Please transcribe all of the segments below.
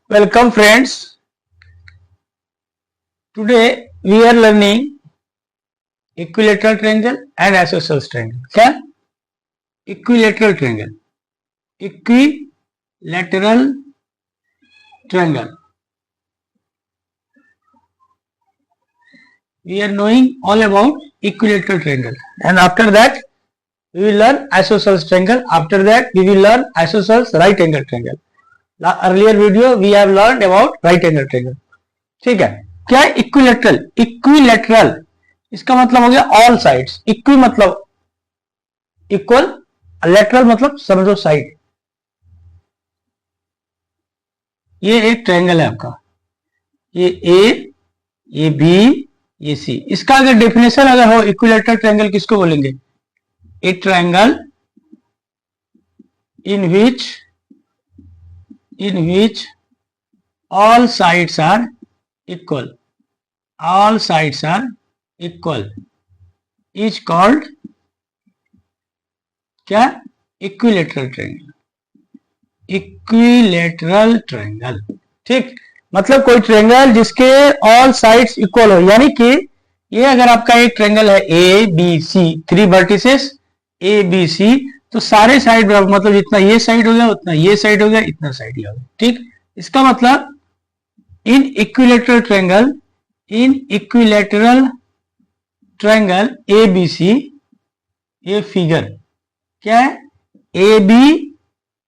Welcome friends. Today we are learning equilateral triangle and isosceles triangle. क्या? Equilateral triangle. Equilateral triangle. We are knowing all about equilateral triangle, and after that we will learn isosceles triangle. After that we will learn isosceles right angle triangle. Earlier video we have learned about right angle triangle. ठीक है. क्या है equilateral? Equilateral इसका मतलब हो गया all sides. Equi मतलब equal, lateral मतलब समझो साइड. ये एक ट्रायंगल है आपका, ये ए, ये बी, ये सी. इसका अगर डेफिनेशन अगर हो इक्विलेटरल ट्रायंगल किसको बोलेंगे? ए triangle in which all sides are equal. All sides are equal is called क्या? Equilateral triangle. Equilateral triangle. ठीक, मतलब कोई ट्रायंगल जिसके ऑल साइड्स इक्वल हो, यानी कि ये अगर आपका एक ट्रायंगल है A B C, 3 vertices A B C, तो सारे साइड बराबर, मतलब जितना ये साइड हो गया उतना ये साइड हो गया, इतना साइड ही हो गया. ठीक, इसका मतलब in equilateral triangle A B C, ये फिगर क्या है? A B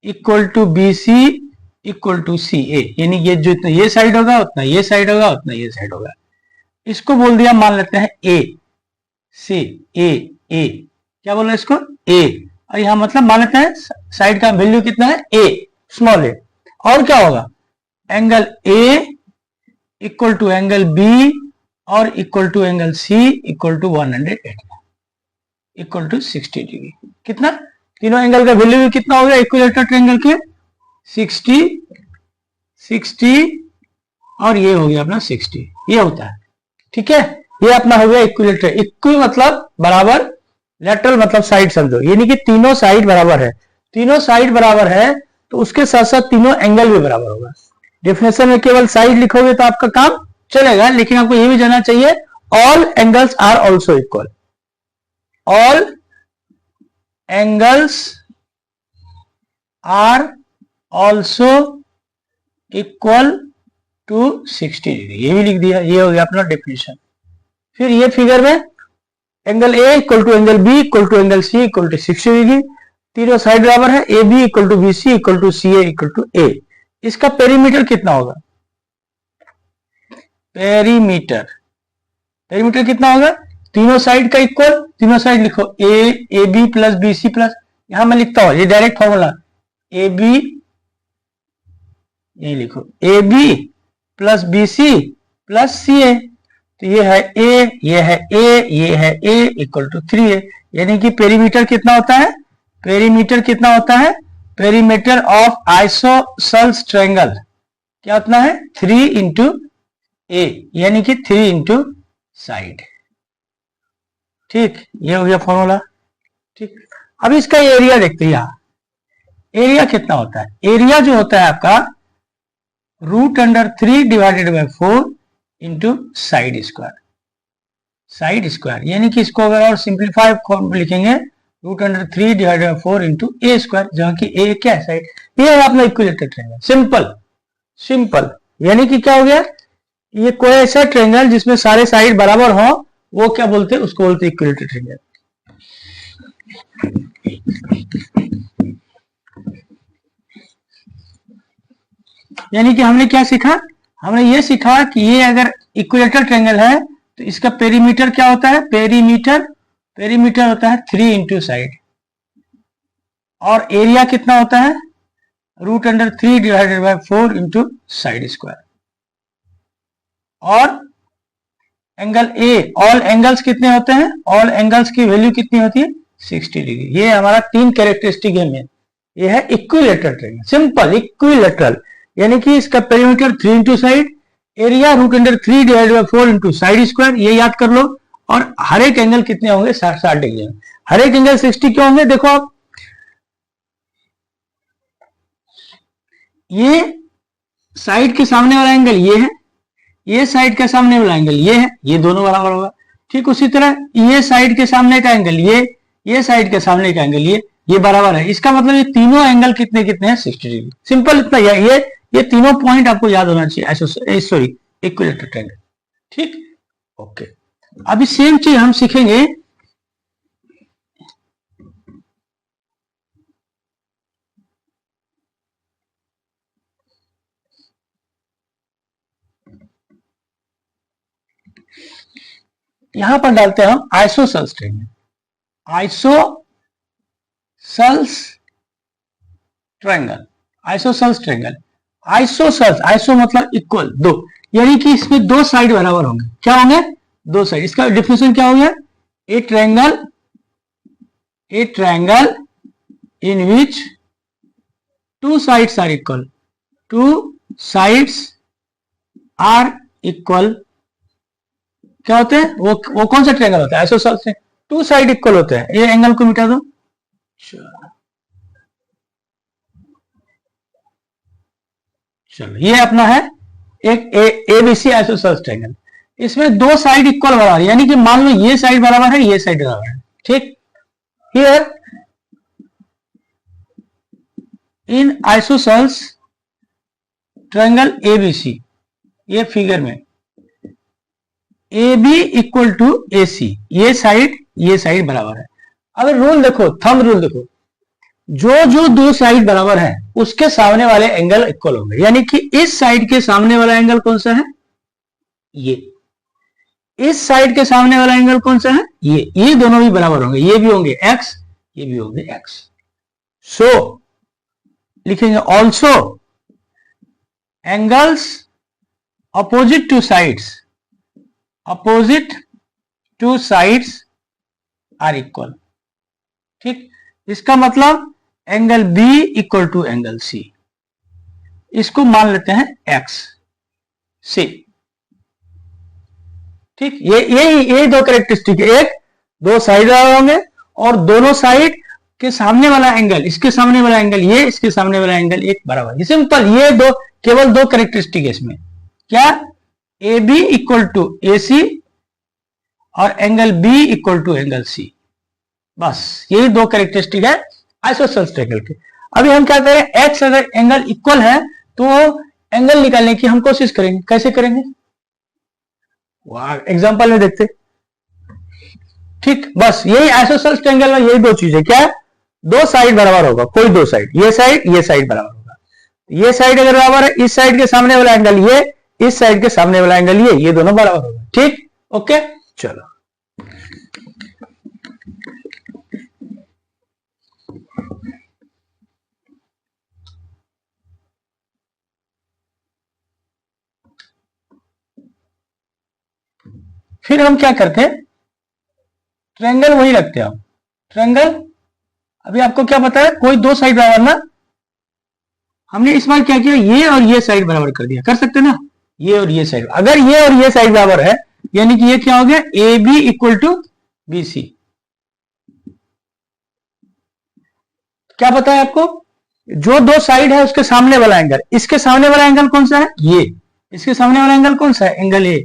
equal to B C equal to C A, यानी ये जो इतना ये साइड होगा उतना ये साइड होगा उतना ये साइड होगा. इसको बोल दिया, मान लेते हैं ए सी, ए क्या बोल रहे हैं इसको? ए. और यहां मतलब मान लेते हैं साइड का वैल्यू कितना है? A, small A. और क्या होगा? Angle A equal to angle B और equal to angle C equal to 180 equal to 60 degree. कितना? तीनों एंगल का वैल्यू कितना हो गया इक्विलेटरल ट्रायंगल के? 60 और ये हो गया अपना 60. ये होता है. ठीक है, ये अपना हो गया इक्विलेटरल. इक्वी मतलब बराबर, लेटरल मतलब साइड समझो, यानी कि तीनों साइड बराबर है. तीनों साइड बराबर है तो उसके साथ साथ तीनों एंगल भी बराबर होगा. डेफिनेशन में केवल साइड लिखोगे तो आपका काम चलेगा, लेकिन आपको यह भी जानना चाहिए all angles are also equal. All angles are also equal to 60 degree. ये भी लिख दिया. ये हो गया अपना डेफिनेशन. फिर ये फिगर में angle A equal to angle B equal to angle C equal to 60 degree. तीनों साइड बराबर है. A B equal to B C equal to C A equal to A. इसका पेरीमीटर कितना होगा? पेरीमीटर कितना होगा? तीनों साइड का इक्वल. तीनों साइड लिखो, A B plus B C plus, यहां मैं लिखता हूं ये डायरेक्ट फॉर्मूला, ए बी, यही लिखो A B plus B C plus C A. तो ये है ए, ये है ए, ये है ए इक्वल टू 3a. यानी कि पेरीमीटर कितना होता है? पेरीमीटर कितना होता है? पेरीमीटर ऑफ आइसोसेल्स ट्रायंगल क्या होता है? 3 इंटू ए, यानी कि 3 इंटू साइड. ठीक, ये हो गया फॉर्मूला. ठीक, अब इसका एरिया देखते हैं. यहां एरिया कितना होता है? एरिया जो होता है आपका √3 divided by 4 into side square. Side square यानी कि इसको अगर और सिंप्लीफाई फॉर्म लिखेंगे √3 divided by 4 into A square, जहां की ए क्या है? साइड. ये है अपना इक्विलेटरल ट्रायंगल. सिंपल. यानी कि क्या हो गया? ये कोई ऐसा ट्रायंगल जिसमें सारे साइड बराबर हो, वो क्या बोलते हैं? उसको बोलते हैं इक्विलेटरल ट्रायंगल. यानी कि हमने क्या सीखा? हमने ये सीखा कि ये अगर इक्विलेटरल ट्रायंगल है तो इसका पेरीमीटर क्या होता है? पेरीमीटर होता है 3 इंटू साइड. और एरिया कितना होता है? √3 divided by 4 into side square. और एंगल ए, ऑल एंगल्स कितने होते हैं? ऑल एंगल्स की वैल्यू कितनी होती है? 60 डिग्री. ये हमारा 3 कैरेक्टरिस्टिक है मेन. ये है इक्विलेटरल ट्रायंगल. सिंपल इक्विलेटरल, यानी कि इसका perimeter 3 into side, area √3 divided by 4 into side square. ये याद कर लो. और हर एक एंगल कितने होंगे? 60 डिग्री. हर एक एंगल 60 क्यों होंगे? देखो आप, ये साइड के सामने वाला एंगल ये है, ये साइड के सामने वाला एंगल ये है, ये दोनों बराबर होगा। ठीक उसी तरह ये साइड के सामने का एंगल ये साइड के सामने का एंगल ये बराबर है। इसका मतलब ये तीनों एंगल कितने कितने हैं 60 डिग्री। सिंपल इतना ये तीनों पॉइंट आपको याद होना चाहिए, सॉरी इक्विलैटरल ट्रायंगल। ठीक, ओके। अभी सेम चीज हम सीखेंगे यहां पर डालते हैं हम isosceles triangle. Isosceles triangle, isosceles triangle. Iso मतलब इक्वल, दो, यानी कि इसमें दो साइड बराबर होंगे। क्या होंगे? दो साइड। इसका डिफिनेशन क्या हो गया? A triangle in which two sides are equal, two sides are equal. क्या होते हैं वो कौन सा ट्रायंगल होता है? आइसोसेल्स से टू साइड इक्वल होते हैं। ये एंगल को मिटा दो। चलो ये अपना है एक एबीसी आइसोसेल्स ट्रायंगल। इसमें दो साइड इक्वल बराबर, यानी कि मान लो ये साइड बराबर है, ये साइड बराबर है। ठीक, here in isosceles triangle ABC, ये फिगर में ए B equal to A C, ये साइड बराबर है। अगर रूल देखो, थंब रूल देखो, जो दो साइड बराबर है उसके सामने वाले एंगल इक्वल होंगे। यानी कि इस साइड के सामने वाला एंगल कौन सा है? ये। इस साइड के सामने वाला एंगल कौन सा है? ये दोनों भी बराबर होंगे। ये भी होंगे एक्स, ये भी होंगे एक्स। सो लिखेंगे also angles opposite to sides are equal. ठीक, इसका मतलब angle B equal to angle C, इसको मान लेते हैं एक्स सी। ठीक, ये दो कैरेक्टरिस्टिक, एक दो साइड बराबर होंगे और दोनों साइड के सामने वाला एंगल, इसके सामने वाला एंगल ये, इसके सामने वाला एंगल एक बराबर। ये सिंपल, ये दो, केवल दो कैरेक्टरिस्टिक है इसमें। क्या? A B equal to A C और angle B equal to angle C, बस यही दो कैरेक्टरिस्टिक है आइसोसेल्स ट्रायंगल के। अभी हम क्या करें, एक्स अगर एंगल इक्वल है तो एंगल निकालने की हम कोशिश करेंगे। कैसे करेंगे? एग्जांपल में देखते। ठीक, बस यही आइसोसेल्स ट्रायंगल में यही दो चीजें। क्या? दो साइड बराबर होगा, कोई दो साइड, ये साइड बराबर होगा। ये साइड अगर बराबर है, इस साइड के सामने वाला एंगल ये, इस साइड के सामने वाला एंगल ये दोनों बराबर होगा। ठीक, ओके। चलो फिर हम क्या करते हैं, ट्रायंगल वही रखते हैं हम। ट्रायंगल अभी आपको क्या पता है, कोई दो साइड बराबर ना, हमने इस बार क्या किया, ये और ये साइड बराबर कर दिया। कर सकते ना, ये और ये साइड। अगर ये और ये साइड बराबर है, यानी कि ये क्या हो गया, A B equal to B C. क्या पता है आपको? जो दो साइड है उसके सामने वाला एंगल, इसके सामने वाला एंगल कौन सा है? ये। इसके सामने वाला एंगल कौन सा है? Angle A.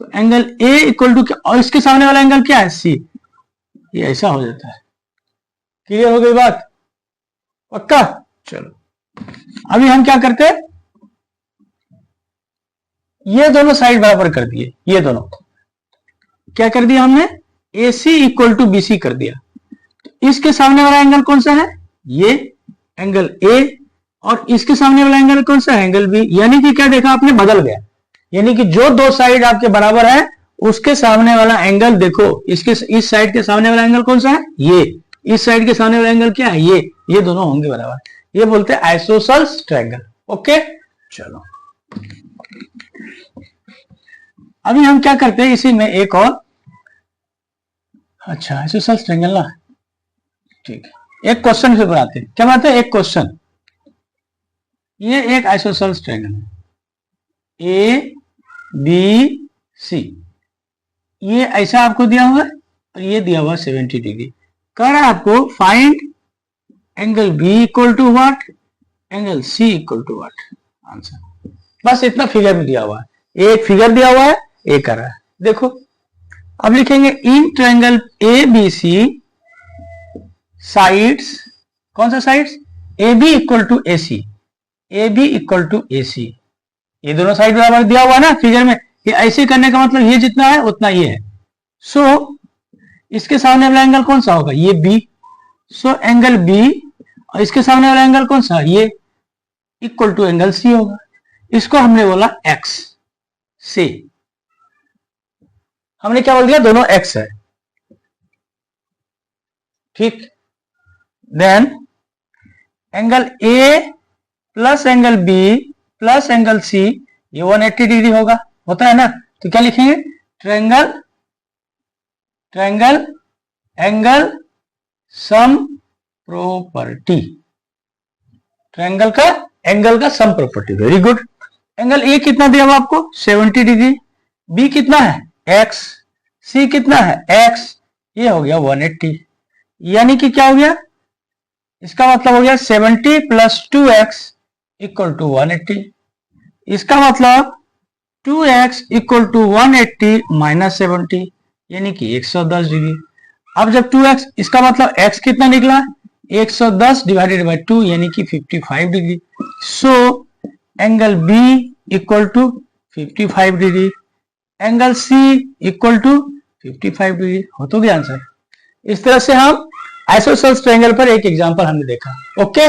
तो एंगल ए इक्वल टू क्या, और इसके सामने वाला एंगल क्या है? सी। ये ऐसा हो जाता है। क्लियर हो गई बात? पक्का? चलो अभी हम क्या करते हैं, ये दोनों साइड बराबर कर दिए। ये दोनों क्या कर दिया हमने, ए सी इक्वल टू बी सी कर दिया। तो इसके सामने वाला एंगल कौन सा है? ये एंगल ए, और इसके सामने वाला एंगल कौन सा है? Angle B. यानी कि क्या देखा आपने, बदल गया। यानी कि जो दो साइड आपके बराबर है उसके सामने वाला एंगल देखो, इसके इस साइड के सामने वाला एंगल कौन सा है? ये। इस साइड के सामने वाला एंगल क्या है? ये दोनों होंगे बराबर। ये बोलते हैं आइसोसेल्स ट्रायंगल। ओके, चलो अभी हम क्या करते हैं, इसी में एक और, अच्छा आइसोसेल्स ट्रायंगल ना, ठीक है, एक क्वेश्चन से बनाते हैं। क्या बात है, एक क्वेश्चन। ये एक आइसोसेल्स ट्रायंगल है, ए बी सी। ये ऐसा आपको दिया हुआ है और ये दिया हुआ 70 डिग्री। कह रहा है आपको find angle B equal to what, angle C equal to what. Answer बस इतना फिगर में दिया हुआ है, एक फिगर दिया हुआ है, ए कर रहा है। देखो अब लिखेंगे in triangle A B C sides, कौन सा sides, A B equal to A C, A B equal to A C, ये दोनों साइड बराबर दिया हुआ है ना फिगर में। ये ऐसे करने का मतलब ये जितना है उतना ये है। सो इसके सामने वाला एंगल कौन सा होगा, ये बी। सो एंगल बी और इसके सामने वाला एंगल कौन सा, ये इक्वल टू एंगल सी होगा। इसको हमने बोला एक्स से, हमने क्या बोल दिया, दोनों एक्स है, ठीक। Then angle A plus angle B plus angle C, ये 180 डिग्री होगा, होता है ना। तो क्या लिखेंगे, triangle triangle angle sum property, triangle का एंगल का sum property, very good. Angle A कितना दिया हुआ आपको, 70 डिग्री, बी कितना है एक्स, सी कितना है एक्स, ये हो गया 180। यानी कि क्या हो गया, इसका मतलब हो गया 70 प्लस 2x इक्वल टू 180। इसका मतलब 2x इक्वल टू 180 माइनस 70, यानी कि 110 डिग्री। अब जब 2x, इसका मतलब x कितना निकला, 110 डिवाइडेड बाई 2 यानी कि 55 degree. So angle B equal to 55 degree, angle C equal to 55 degree, हो तो गया आंसर। इस तरह से हम आइसोसेल्स ट्रायंगल पर एक एग्जांपल हमने देखा। ओके,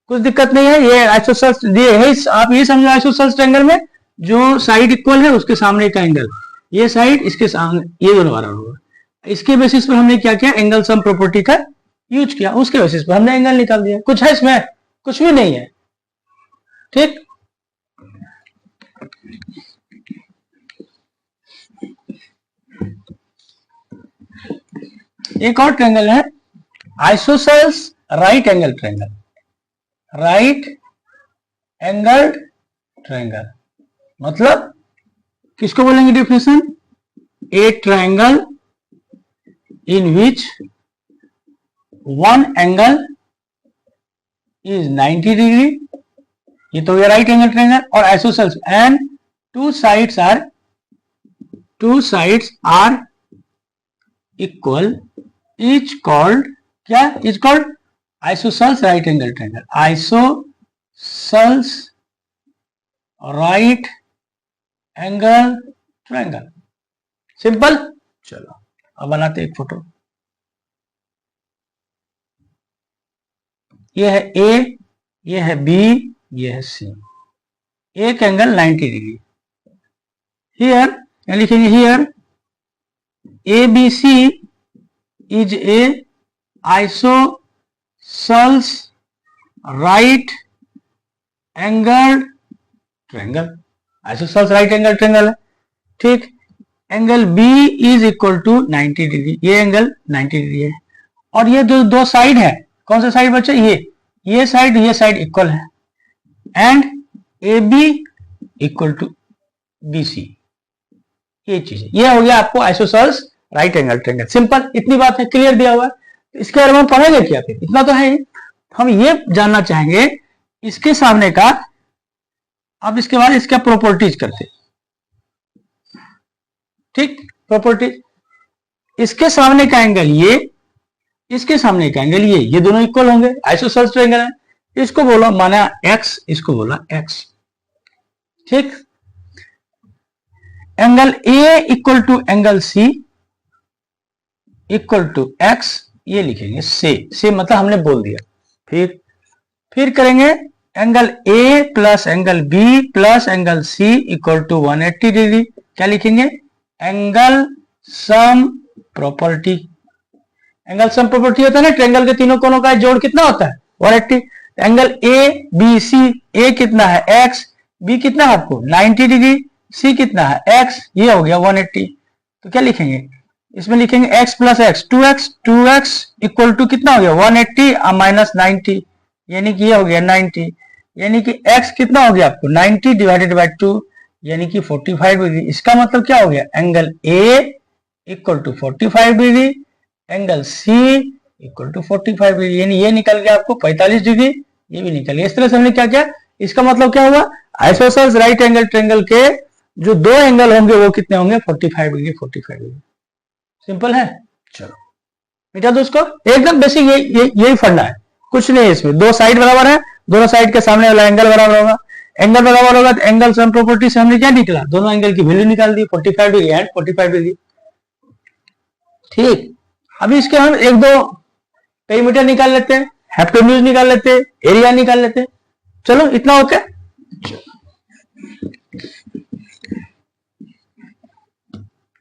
कुछ दिक्कत नहीं है, ये आइसोसेल्स ये है, आप ये समझो आइसोसेल्स ट्रायंगल में जो साइड इक्वल है उसके सामने का एंगल, ये साइड इसके सामने, ये दोनों बराबर होगा। इसके बेसिस पर हमने क्या किया, एंगल सम प्रॉपर्टी का यूज किया, उसके बेसिस पर हमने एंगल निकाल दिया। कुछ है इसमें, कुछ भी नहीं है, ठीक। एक और ट्रायंगल है isosceles right angle triangle, right angle triangle मतलब किसको बोलेंगे definition, a triangle in which one angle is 90 degree, ये तो ये राइट एंगल ट्रायंगल, और isosceles and two sides are equal, is called क्या, is called isosceles right angle triangle, isosceles right angle triangle. Simple. चलो अब बनाते एक photo. ये है ए, ये है बी, ये है सी, एक एंगल 90 डिग्री। हियर लिखेंगे, here A B C is a isosceles right angle triangle, isosceles right angle triangle है, ठीक। Angle B is equal to 90 degree, ये एंगल 90 डिग्री है, और ये दो साइड है, कौन सा साइड बच्चा, ये साइड इक्वल है, and A B equal to B C, ये चीज है। ये हो गया आपको isosceles right angle triangle. Simple, इतनी बात है, क्लियर दिया हुआ है। इसके बारे में हम पढ़ेंगे क्या, फिर इतना तो है। हम ये जानना चाहेंगे इसके सामने का, अब इसके बाद इसका प्रॉपर्टीज करते, ठीक। प्रॉपर्टीज, इसके सामने का एंगल ये, इसके सामने का एंगल ये दोनों इक्वल होंगे, आइसोसेल्स ट्रायंगल है। इसको बोला माना x, इसको बोला x, ठीक। Angle A equal to angle C equal to x, ये लिखेंगे से मतलब हमने बोल दिया। फिर करेंगे angle A plus angle B plus angle C equal to 180 degree, क्या लिखेंगे, angle sum property. Angle sum property होता है ना, ट्रायंगल के तीनों कोनों का जोड़ कितना होता है, 180। एंगल ए बी सी, ए कितना है x, बी कितना है आपको 90 डिग्री, सी कितना है x, ये हो गया 180। तो क्या लिखेंगे, इसमें लिखेंगे x plus x, 2x equal to कितना हो गया 180 माइनस 90, यानी कि ये हो गया 90, यानी कि x कितना हो गया आपको 90 डिवाइडेड बाई 2 यानी कि 45 डिग्री। इसका मतलब क्या हो गया, angle A equal to 45 degree, angle C equal to 45 degree, यानी ये निकल गया आपको 45 डिग्री, ये भी निकल गया। इस तरह से हमने क्या किया, इसका मतलब क्या हुआ, आइसोसेल्स राइट एंगल ट्रायंगल के जो दो एंगल होंगे वो कितने होंगे, 45 डिग्री 45 डिग्री। सिंपल है। चलो मिटा दो उसको, एकदम बेसिक यही फंडा है, कुछ नहीं है इसमें। दो साइड बराबर है, दोनों साइड के सामने वाला एंगल बराबर होगा, एंगल बराबर होगा तो एंगल सम प्रॉपर्टी से हमने क्या निकला, दोनों एंगल की वैल्यू निकाल दी, 45 डिग्री एंड 45 डिग्री। ठीक, अभी इसके हम एक दो पेरीमीटर निकाल लेते हैं, हाइपोटेन्यूज निकाल लेते हैं, एरिया निकाल लेते हैं। चलो इतना ओके।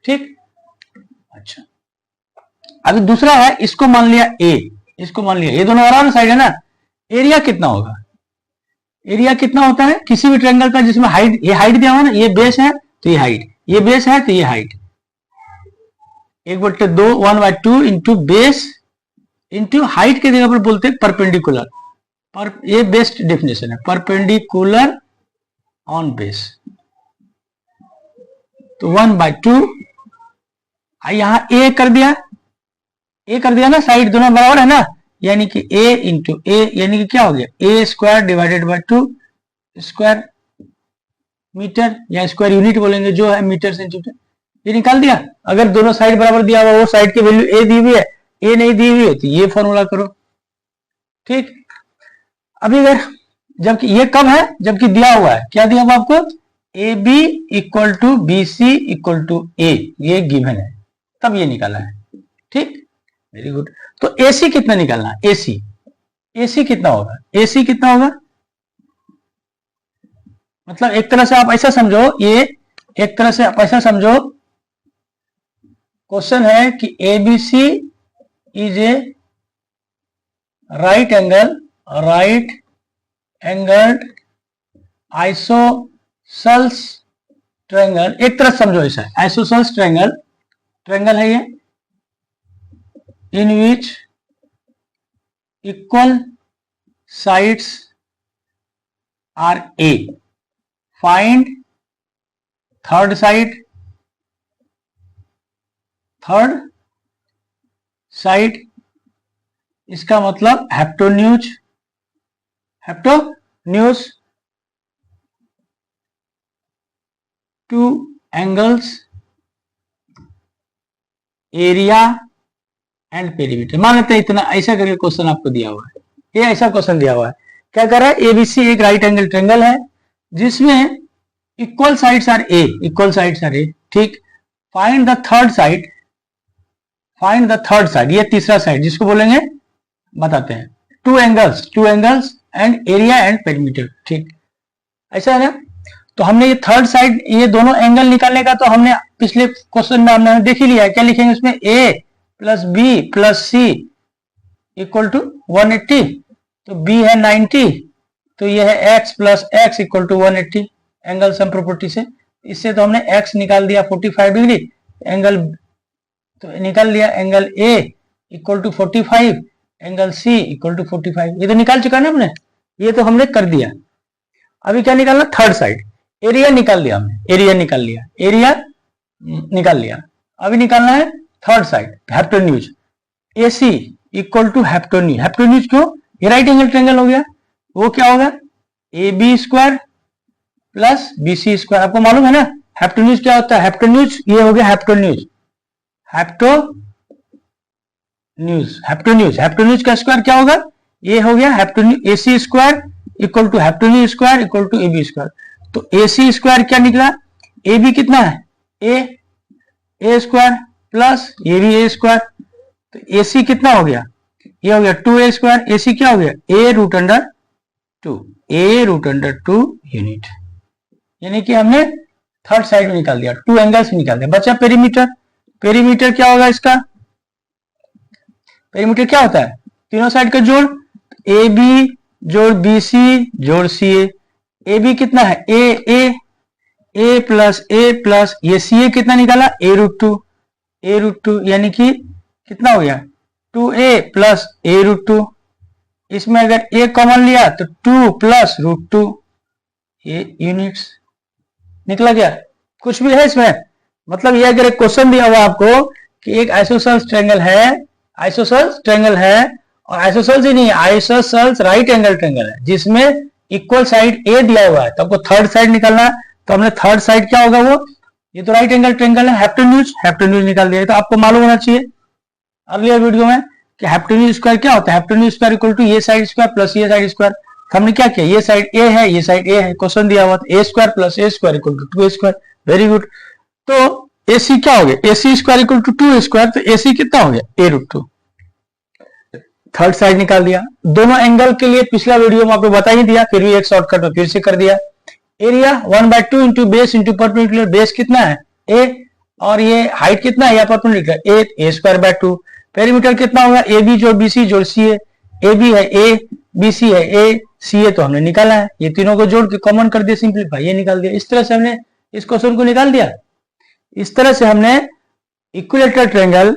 ठीक, अच्छा अभी दूसरा है, इसको मान लिया ए, इसको मान लिया, ये दोनों बराबर साइड है ना, एरिया कितना होगा, एरिया कितना होता है किसी भी ट्रायंगल का जिसमें हाइट, ये हाइट दिया हुआ ना, ये बेस है तो ये हाइट, ये बेस है तो ये height, 1/2 1/2 into base into height के जगह पर बोलते हैं परपेंडिकुलर, पर ये बेस्ट डेफिनेशन है, परपेंडिकुलर ऑन बेस। तो 1/2 यहां ए कर दिया, ए कर दिया ना, साइड दोनों बराबर है ना, यानी कि ए इंटू ए, यानी कि क्या हो गया, A square divided by 2 square metre, या स्क्वायर यूनिट बोलेंगे जो है मीटर सेंटीमीटर, ये निकाल दिया। अगर दोनों साइड बराबर दिया हुआ, वो साइड की वैल्यू ए दी हुई है, ए नहीं दी हुई है तो ये फॉर्मूला करो। ठीक, अभी अगर जबकि ये कब है, जबकि दिया हुआ है, क्या दिया हुआ आपको, A B equal to B C equal to A, ये गिवन है, तब ये निकाला है। ठीक, वेरी गुड। तो एसी कितना निकालना, एसी, एसी कितना होगा, एसी कितना होगा, मतलब एक तरह से आप ऐसा समझो, ये एक तरह से आप ऐसा समझो, क्वेश्चन है कि ABC is a right angled isosceles triangle, एक तरह समझो ऐसा, आइसोसेल्स ट्रायंगल है ये, in which equal sides are A. Find third side इसका मतलब hypotenuse two angles area and perimeter. मान लेते हैं इतना, ऐसा करके क्वेश्चन आपको दिया हुआ है, ये ऐसा क्वेश्चन दिया हुआ है, क्या कर रहा है, एबीसी एक राइट एंगल ट्रायंगल है जिसमें इक्वल साइड्स आर ए, ठीक, फाइंड द थर्ड साइड, ये तीसरा साइड जिसको बोलेंगे, बताते हैं, two angles and area and perimeter. ठीक, ऐसा है ना। तो हमने ये थर्ड साइड, ये दोनों एंगल निकालने का तो हमने पिछले क्वेश्चन में हमने देख ही लिया है, क्या लिखेंगे उसमें, A plus B plus C equal to 180, तो बी है 90, तो ये है x plus X equal to 180 angle sum property से। इससे तो हमने x निकाल दिया 45 डिग्री, एंगल तो निकाल लिया, angle A equal to 45, angle C equal to 45, ये तो निकाल चुका ना हमने, ये तो हमने कर दिया। अभी क्या निकालना, थर्ड साइड, एरिया निकाल लिया हमने, एरिया निकाल लिया, अभी निकालना है third side, hypotenuse, AC equal to hypotenuse क्यों, ये राइट एंगल ट्रायंगल हो गया, वो क्या होगा, AB square plus BC square. आपको मालूम है ना हाइपोटेन्यूज क्या होता है, हाइपोटेन्यूज ये हो गया, हाइपोटेन्यूज का स्क्वायर क्या होगा, ये हो गया hypotenuse, AC square equal to hypotenuse square equal to AB square. तो AC स्क्वायर क्या निकला, AB कितना है, A स्क्वायर प्लस ये भी A स्क्वायर, तो AC कितना हो गया, ये हो गया 2A स्क्वायर, AC क्या हो गया, A रूट अंडर 2 यूनिट, यानी कि हमने थर्ड साइड में निकाल दिया, टू एंगल्स में निकाल दिया। बचा पेरीमीटर क्या होगा इसका, पेरीमीटर क्या होता है, तीनों साइड का जोड़, AB जोड़ BC जोड़ CA, AB कितना है, A प्लस ये CA कितना निकाला, A रूट टू, यानी कि कितना हो गया 2A प्लस A रूट 2, इसमें अगर A कॉमन लिया तो 2 प्लस रूट 2, ये यूनिट्स निकला गया। कुछ भी है इसमें, मतलब ये अगर एक क्वेश्चन दिया हुआ आपको कि एक आइसोसेल्स ट्रायंगल है और आइसोसेल्स ही नहीं, आइसोसेल्स राइट एंगल ट्रायंगल है जिसमें इक्वल साइड ए दिया हुआ है तो आपको थर्ड साइड निकालना है, तो हमने थर्ड साइड क्या होगा वो, ये तो राइट एंगल ट्रायंगल है, हाइपोटेन्यूज निकाल दिया। तो आपको मालूम होना चाहिए अर्लियर वीडियो में कि हाइपोटेन्यूज स्क्वायर क्या होता है, हाइपोटेन्यूज स्क्वायर इक्वल टू ये साइड स्क्वायर प्लस ये साइड स्क्वायर। हमने क्या किया, ये साइड ए है, ये साइड ए है, क्वेश्चन दिया हुआ था A square plus A square equal to 2 square. Very good. तो एसी क्या हो गया, AC square equal to 2 square, तो एसी कितना हो गया a√2। थर्ड साइड निकाल दिया। दोनों एंगल के लिए पिछला वीडियो में आपको बता ही दिया, फिर भी एक शॉर्टकट में फिर से कर दिया। Area 1/2 into base into perpendicular, base कितना है a और ये हाइट कितना है या perpendicular a square by 2। Perimeter कितना होगा, ए बी जोड़ बी सी जोड़ सी ए बी है a, बी सी है a, सी ए तो हमने निकाला है, ये तीनों को जोड़ के कॉमन कर दिया, सिंपलीफाई, ये निकाल दिया। इस तरह से हमने इस क्वेश्चन को निकाल दिया। इस तरह से हमने इक्विलेटरल ट्रायंगल,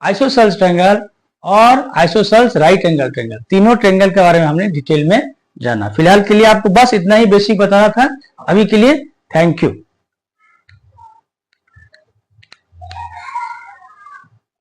आइसोसेल्स ट्रायंगल और आइसोसेल्स राइट एंगल ट्रायंगल, तीनों ट्रायंगल के बारे में हमने डिटेल में जाना। फिलहाल के लिए आपको बस इतना ही बेसिक बताना था। अभी के लिए थैंक यू।